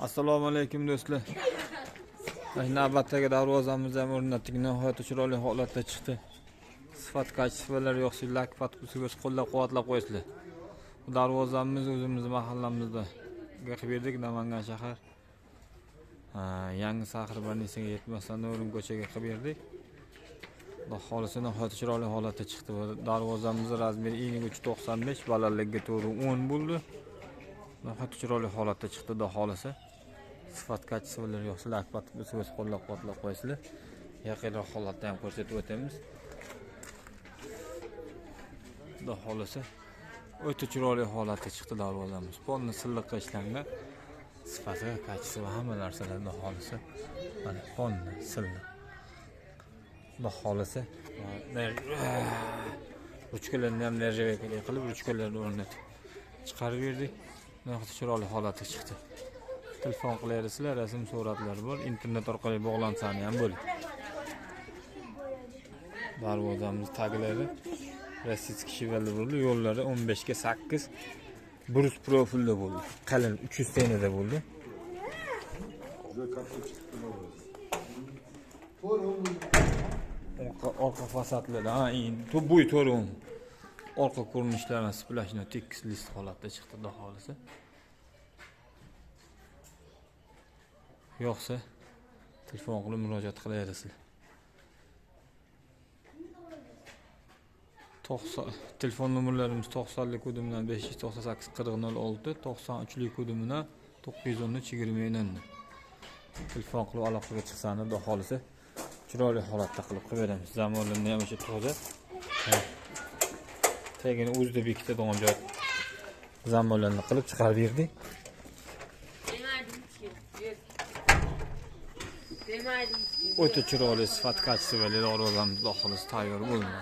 Assalomu alaykum do'stlar. Navbatdagi darvozamiz ham o'rnatdik. Nihoyatda chiroyli holatda chiqdi. Sifat kachsifalar yo'qsa, lakfat kusiga qo'llab-quvvatlab qo'yasizlar. Bu darvozamiz o'zimizning mahallamizda qilib berdik, Namangan shahar. Yangi Sahar banisiga yetmasdan Nurun ko'chaga qilib berdik. Xudo xolisa nihoyatda chiroyli holatda chiqdi. Darvozamiz razmeri 9395, balandligiga to'g'ri 10 bo'ldi. Nihoyatda chiroyli holatda chiqdi, xudo xolisa. Sifat kachsifalar yo'qsa, lakfat kusiga qo'llab-quvvatlab qo'yasizlar. Yaqinroq holatda ham ko'rsatib o'tamiz. Xudo xolisa o'ta chiroyli holatda chiqdi darvozamiz. Polni silliqqa ishlangan. Sifati, kachisi va hamma narsalar xudo xolisa. Mana polni silliq. Xudo xolisa ruchkalarni ham nerjavekali qilib, ruchkalarni o'rnatib chiqarib berdik. Nihoyatda chiroyli holatda chiqdi. Telefon qilaverasizlar, rasm suratlar bor, internet orqali bog'lansani ham bo'ladi. Darvozamiz taglari rossiyskiy shivalli bo'ldi, yo'llari 15 ga 8 brus profilda bo'ldi. Qalin 300 tenada bo'ldi. Orqa fasadlarda, bo'y to'rim. Orqa ko'rinishlari splashni tekis list holatda chiqdi, xudo xolisa. Yo'qsa telefon qilib murojaat qilaverasizlar. Telefon nomerlarimiz 90lik kodimdan 598 4006, 93lik kodimdan 913 20. Telefon qilib aloqaga chiqsangiz, xudo xolisa chiroyli holatda qilib beramiz. Zamonlarni ham o'sha toza. Tegini o'zida bekitadigan joy zamonlarni qilib chiqarib berdik. O'ta chiroyli sifat kachsifalar darvozamiz xudo xolisa tayyor bo'ldi.